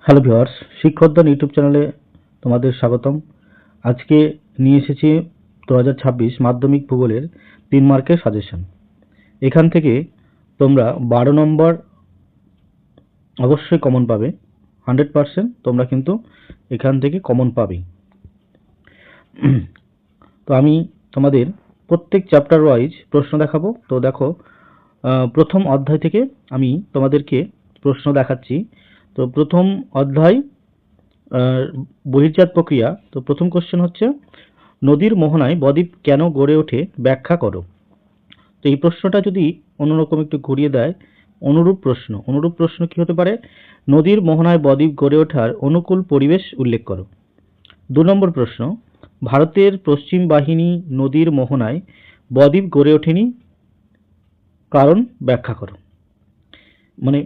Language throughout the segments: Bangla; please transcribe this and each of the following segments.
হ্যালো ভিউয়ার্স, শিক্ষকদান ইউটিউব চ্যানেলে তোমাদের স্বাগতম। আজকে নিয়ে এসেছি 2026 মাধ্যমিক ভূগোলের 3 মার্কের সাজেশন। এখান থেকে তোমরা 12 নম্বর অবশ্যই কমন পাবে। 100% তোমরা কিন্তু এখান থেকে কমন পাবেই। তো আমি তোমাদের প্রত্যেক চ্যাপ্টার ওয়াইজ প্রশ্ন দেখাবো। তো দেখো, প্রথম অধ্যায় থেকে আমি তোমাদেরকে প্রশ্ন দেখাচ্ছি। তো প্রথম অধ্যায় বহির্জাত প্রক্রিয়া। তো প্রথম কোশ্চেন হচ্ছে, নদীর মোহনায় বদ্বীপ কেন গড়ে ওঠে ব্যাখ্যা করো। তো এই প্রশ্নটা যদি অন্যরকম একটু ঘুরিয়ে দেয়, অনুরূপ প্রশ্ন কি হতে পারে? নদীর মোহনায় বদ্বীপ গড়ে ওঠার অনুকূল পরিবেশ উল্লেখ করো। 2 নম্বর প্রশ্ন, ভারতের পশ্চিম বাহিনী নদীর মোহনায় বদ্বীপ গড়ে ওঠেনি, কারণ ব্যাখ্যা করো। মানে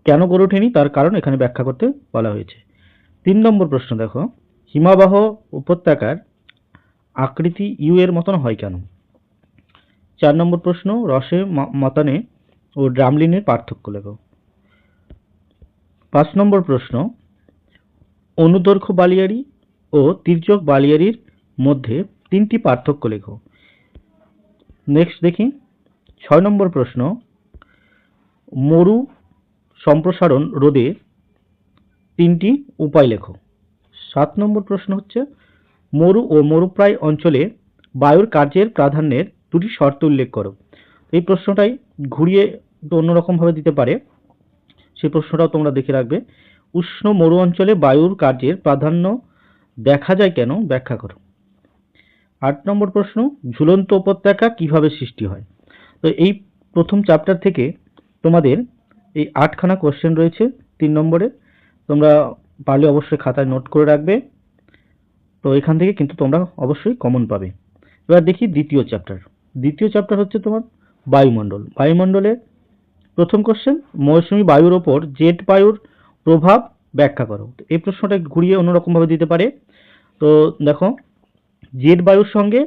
কেন গড়ে ওঠেনি তার কারণ এখানে ব্যাখ্যা করতে বলা হয়েছে। 3 নম্বর প্রশ্ন দেখো, হিমবাহ উপত্যকার আকৃতি ইউ এর মতন হয় কেন? 4 নম্বর প্রশ্ন, রসে মতানে ও ড্রামলিনের পার্থক্য লেখো। 5 নম্বর প্রশ্ন, অনুদৈর্ঘ্য বালিয়াড়ি ও তির্যক বালিয়াড়ির মধ্যে 3টি পার্থক্য লেখো। নেক্সট দেখি 6 নম্বর প্রশ্ন, মরু সম্প্রসারণ রোধে 3টি উপায় লেখো। 7 নম্বর প্রশ্ন হচ্ছে, মরু ও মরুপ্রায় অঞ্চলে বায়ুর কার্যের প্রাধান্যের 2টি শর্ত উল্লেখ করো। এই প্রশ্নটাই ঘুরিয়ে একটু অন্যরকমভাবে দিতে পারে, সেই প্রশ্নটাও তোমরা দেখে রাখবে। উষ্ণ মরু অঞ্চলে বায়ুর কার্যের প্রাধান্য দেখা যায় কেন ব্যাখ্যা করো। 8 নম্বর প্রশ্ন, ঝুলন্ত উপত্যকা কিভাবে সৃষ্টি হয়। তো এই প্রথম চ্যাপ্টার থেকে তোমাদের এই 8খানা কোশ্চেন রয়েছে 3 নম্বরে। তোমরা পারলে অবশ্যই খাতায় নোট করে রাখবে। তো এখান থেকে কিন্তু তোমরা অবশ্যই কমন পাবে। এবার দেখি দ্বিতীয় চ্যাপ্টার হচ্ছে তোমার বায়ুমণ্ডলে প্রথম কোশ্চেন, মৌসুমী বায়ুর ওপর জেট বায়ুর প্রভাব ব্যাখ্যা করো। এই প্রশ্নটা ঘুরিয়ে অন্যরকমভাবে দিতে পারে। তো দেখো, জেট বায়ুর সঙ্গে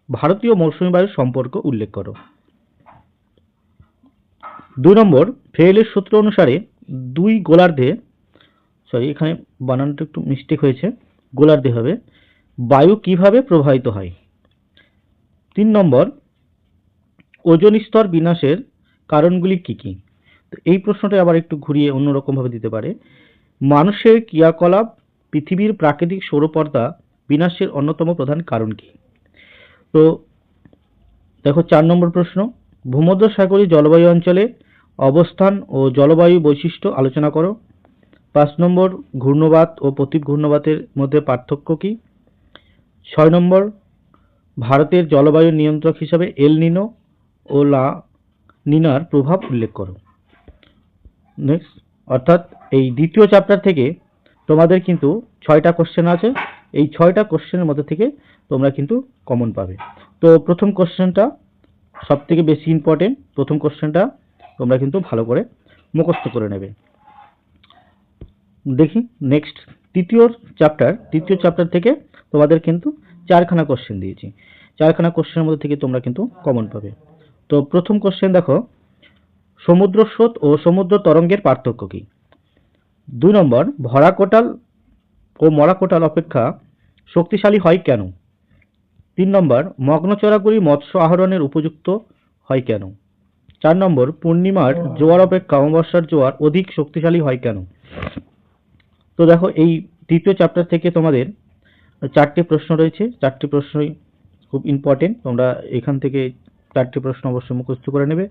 ভারতীয় মৌসুমী বায়ুর সম্পর্ক উল্লেখ করো। 2 নম্বর, ফ্রেইলের সূত্র অনুসারে দুই গোলার্ধে, এখানে বানানটা একটু মিস্টেক হয়েছে, গোলার্ধে হবে, বায়ু কিভাবে প্রবাহিত হয়। 3 নম্বর, ওজোন স্তর বিনাশের কারণগুলি কি কি। তো এই প্রশ্নটা আবার একটু ঘুরিয়ে অন্যরকমভাবে দিতে পারে, মানুষের ক্রিয়াকলাপ পৃথিবীর প্রাকৃতিক সৌরপর্দা বিনাশের অন্যতম প্রধান কারণ কি। তো দেখো 4 নম্বর প্রশ্ন, ভূমধ্যসাগরীয় জলবায়ু অঞ্চলে অবস্থান ও জলবায়ু বৈশিষ্ট্য আলোচনা করো। 5 নম্বর, ঘূর্ণবাত ও প্রতীপ ঘূর্ণবাতের মধ্যে পার্থক্য কি। 6 নম্বর, ভারতের জলবায়ু নিয়ন্ত্রক হিসাবে এল নিনো ও লা নিনার প্রভাব উল্লেখ করো। নেক্সট, অর্থাৎ এই দ্বিতীয় চ্যাপ্টার থেকে তোমাদের কিন্তু 6টা কোশ্চেন আছে। এই 6টা কোশ্চেনের মধ্যে থেকে তোমরা কিন্তু কমন পাবে। তো প্রথম কোশ্চেনটা সব থেকে বেশি ইম্পর্টেন্ট, প্রথম কোশ্চেনটা তোমরা কিন্তু ভালো করে মুখস্থ করে নেবে। দেখি নেক্সট তৃতীয় চ্যাপ্টার থেকে তোমাদের কিন্তু 4খানা কোশ্চেন দিয়েছি। 4খানা কোশ্চেনের মধ্যে থেকে তোমরা কিন্তু কমন পাবে। তো প্রথম কোশ্চেন দেখো, সমুদ্র স্রোত ও সমুদ্র তরঙ্গের পার্থক্য কি। 2 নম্বর, ভরা কোটাল ও মরা কোটাল অপেক্ষা শক্তিশালী হয় কেন। 3 নম্বর, মগ্ন চরাগুলি মৎস্য আহরণের উপযুক্ত হয় কেন। 4 নম্বর, পূর্ণিমার জোয়ার অপেক্ষা অমাবস্যার জোয়ার অধিক শক্তিশালী হয় কেন। তো দেখো, এই তৃতীয় চ্যাপ্টার থেকে তোমাদের 4টে প্রশ্ন রয়েছে। 4টে প্রশ্নই খুব ইম্পর্টেন্ট। তোমরা এখান থেকে 4টে প্রশ্ন অবশ্যই মুখস্থ করে নেবে,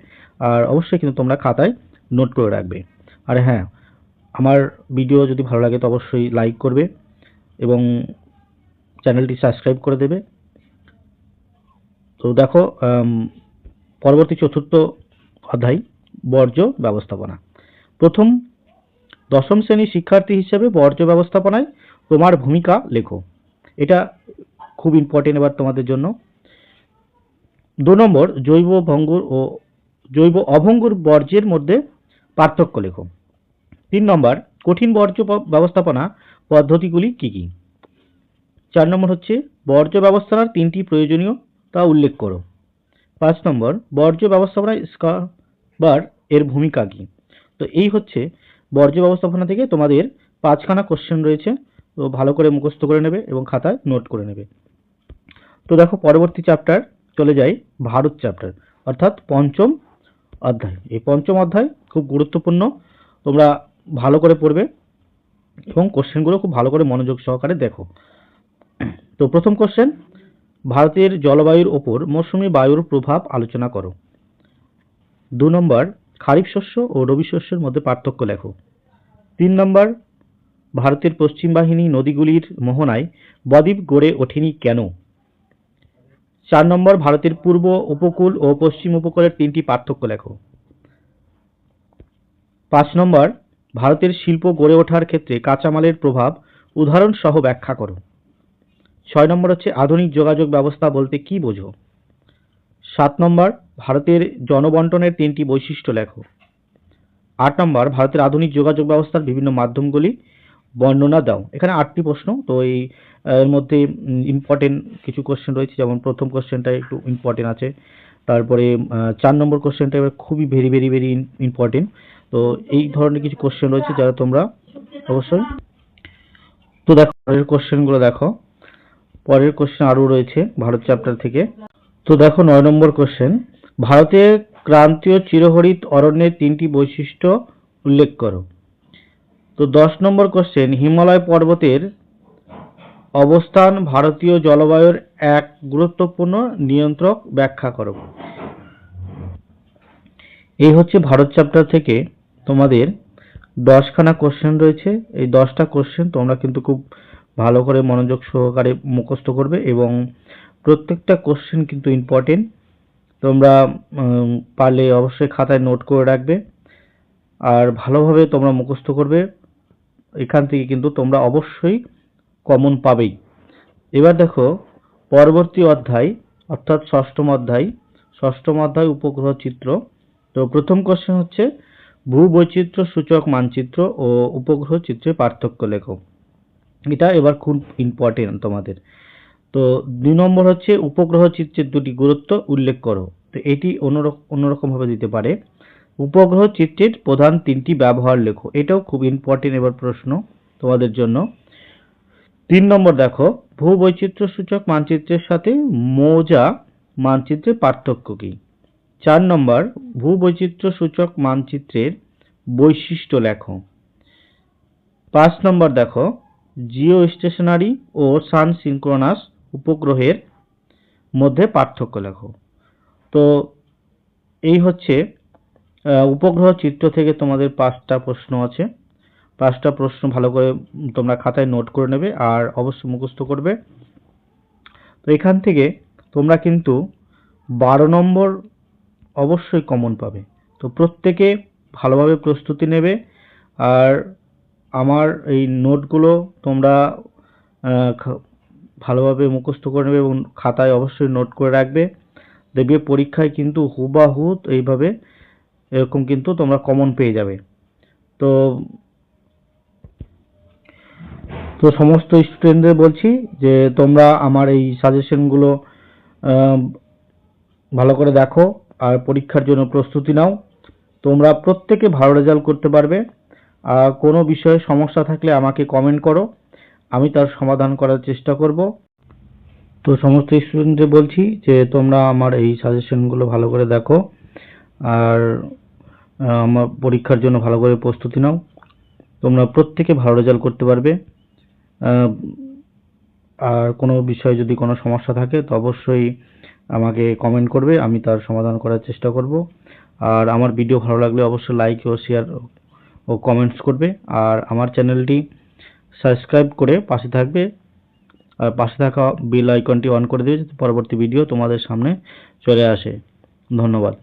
আর অবশ্যই কিন্তু তোমরা খাতায় নোট করে রাখবে। আর হ্যাঁ, আমার ভিডিও যদি ভালো লাগে তো অবশ্যই লাইক করবে এবং চ্যানেলটি সাবস্ক্রাইব করে দেবে। তো দেখো, পরবর্তী চতুর্থ অধ্যায় বর্জ্য ব্যবস্থাপনা। প্রথম 10ম শ্রেণীর শিক্ষার্থী হিসেবে বর্জ্য ব্যবস্থাপনায় তোমার ভূমিকা লেখো। এটা খুব ইম্পর্টেন্ট এবার তোমাদের জন্য। 2 নম্বর, জৈব অভঙ্গুর বর্জ্যের মধ্যে পার্থক্য লেখো। 3 নম্বর, কঠিন বর্জ্য ব্যবস্থাপনা পদ্ধতিগুলি কি কি। 4 নম্বর হচ্ছে, বর্জ্য ব্যবস্থাপনার 3টি প্রয়োজনীয়তা উল্লেখ করো। 5 নম্বর, বর্জ্য ব্যবস্থাপনায় স্কাবার এর ভূমিকা কি। তো এই হচ্ছে বর্জ্য ব্যবস্থাপনা থেকে তোমাদের 5খানা কোশ্চেন রয়েছে, তো ভালো করে মুখস্থ করে নেবে এবং খাতায় নোট করে নেবে। তো দেখো পরবর্তী চ্যাপ্টার চলে যাই ভারত চ্যাপ্টার, অর্থাৎ পঞ্চম অধ্যায়। এই পঞ্চম অধ্যায় খুব গুরুত্বপূর্ণ, তোমরা ভালো করে পড়বে এবং কোশ্চেনগুলো খুব ভালো করে মনোযোগ সহকারে দেখো। তো প্রথম কোশ্চেন, ভারতের জলবায়ুর ওপর মৌসুমী বায়ুর প্রভাব আলোচনা করো। 2 নম্বর, খারিফ শস্য ও রবি শস্যের মধ্যে পার্থক্য লেখো। 3 নম্বর, ভারতের পশ্চিম বাহিনী নদীগুলির মোহনায় বদ্বীপ গড়ে ওঠেনি কেন? 4 নম্বর, ভারতের পূর্ব উপকূল ও পশ্চিম উপকূলের 3টি পার্থক্য লেখো। 5 নম্বর, ভারতের শিল্প গড়ে ওঠার ক্ষেত্রে কাঁচামালের প্রভাব উদাহরণ সহ ব্যাখ্যা করো। 6 নম্বর হচ্ছে আধুনিক যোগাযোগ ব্যবস্থা বলতে কি বোঝো? 7 নম্বর, ভারতের জনবন্টনের 3টি বৈশিষ্ট্য লেখো। 8 নম্বর, ভারতের আধুনিক যোগাযোগ ব্যবস্থার বিভিন্ন মাধ্যমগুলি বর্ণনা দাও। এখানে 8টি প্রশ্ন, তো এই এর মধ্যে ইম্পর্টেন্ট কিছু কোশ্চেন রয়েছে, যেমন প্রথম কোশ্চেনটা একটু ইম্পর্টেন্ট আছে, তারপরে 4 নম্বর কোশ্চেনটা এবার খুবই ভেরি ভেরি ভেরি ইম্পর্টেন্ট। তো এই ধরনের কিছু কোশ্চেন রয়েছে যারা তোমরা অবশ্যই, তো দেখো পরের কোশ্চেনগুলো দেখো। পরের কোশ্চেন আরও রয়েছে ভারত চ্যাপ্টার থেকে। তো দেখো 9 নম্বর কোশ্চেন, ভারতের ক্রান্তীয় চিরহরিত অরণ্যের 3টি বৈশিষ্ট্য উল্লেখ করো। তো 10 নম্বর কোশ্চেন, হিমালয় পর্বতের অবস্থান ভারতীয় জলবায়ুর এক গুরুত্বপূর্ণ নিয়ন্ত্রক ব্যাখ্যা করো। এই হচ্ছে ভারত চ্যাপ্টার থেকে তোমাদের 10খানা কোশ্চেন রয়েছে। এই 10টা কোশ্চেন তোমরা কিন্তু খুব ভালো করে মনোযোগ সহকারে মুখস্থ করবে এবং প্রত্যেকটা কোশ্চেন কিন্তু ইম্পর্টেন্ট। তোমরা পারলে অবশ্যই খাতায় নোট করে রাখবে আর ভালোভাবে তোমরা মুখস্থ করবে। এখান থেকে কিন্তু তোমরা অবশ্যই কমন পাবেই। এবার দেখো পরবর্তী অধ্যায়, অর্থাৎ ষষ্ঠম অধ্যায় উপগ্রহ চিত্র। তো প্রথম কোশ্চেন হচ্ছে ভূবৈচিত্র্য সূচক মানচিত্র ও উপগ্রহ চিত্রের পার্থক্য লেখো। এটা এবার খুব ইম্পর্টেন্ট তোমাদের। তো 2 নম্বর হচ্ছে উপগ্রহ চিত্রের 2টি গুরুত্ব উল্লেখ করো। তো এটি অন্যরকম ভাবে দিতে পারে, উপগ্রহ চিত্রের প্রধান 3টি ব্যবহার লেখো। এটাও খুব ইম্পর্টেন্ট এবার প্রশ্ন তোমাদের জন্য। 3 নম্বর দেখো ভূবৈচিত্র্য সূচক মানচিত্রের সাথে মৌজা মানচিত্রের পার্থক্য কি? 4 নম্বর, ভূবৈচিত্র্য সূচক মানচিত্রের বৈশিষ্ট্য লেখো। 5 নম্বর দেখো জিও স্টেশনারি ও সান সিনক্রোনাস উপগ্রহের মধ্যে পার্থক্য লেখো। তো এই হচ্ছে উপগ্রহ চিত্র থেকে তোমাদের 5টা প্রশ্ন আছে। 5টা প্রশ্ন ভালো করে তোমরা খাতায় নোট করে নেবে আর অবশ্যই মুখস্থ করবে। তো এখান থেকে তোমরা কিন্তু 12 নম্বর অবশ্যই কমন পাবে। তো প্রত্যেকে ভালোভাবে প্রস্তুতি নেবে আর আমার এই নোটগুলো তোমরা ভালোভাবে মুখস্থ করে নেবে এবং খাতায় অবশ্যই নোট করে রাখবে। দেখবে পরীক্ষায় কিন্তু হুবাহু এইভাবে এরকম কিন্তু তোমরা কমন পেয়ে যাবে। তো সমস্ত স্টুডেন্টদের বলছি যে তোমরা আমার এই সাজেশনগুলো ভালো করে দেখো আর পরীক্ষার জন্য প্রস্তুতি নাও। তোমরা প্রত্যেকে ভালো রেজাল্ট করতে পারবে। আর কোনো বিষয়ে সমস্যা থাকলে আমাকে কমেন্ট করো, আমি তার সমাধান করার চেষ্টা করব। তো সমস্ত স্টুডেন্টদের বলছি যে তোমরা আমার এই সাজেশনগুলো ভালো করে দেখো আর আমার পরীক্ষার জন্য ভালো করে প্রস্তুতি নাও। তোমরা প্রত্যেকে ভালো রেজাল্ট করতে পারবে। আর কোনো বিষয়ে যদি কোনো সমস্যা থাকে তো অবশ্যই আমাকে কমেন্ট করবে, আমি তার সমাধান করার চেষ্টা করব। আর আমার ভিডিও ভালো লাগলে অবশ্যই লাইক ও শেয়ার ও কমেন্টস করবে আর আমার চ্যানেলটি সাবস্ক্রাইব করে পাশে থাকবে আর পাশে থাকা বেল আইকনটি অন করে দেবে যাতে পরবর্তী ভিডিও তোমাদের সামনে চলে আসে। ধন্যবাদ।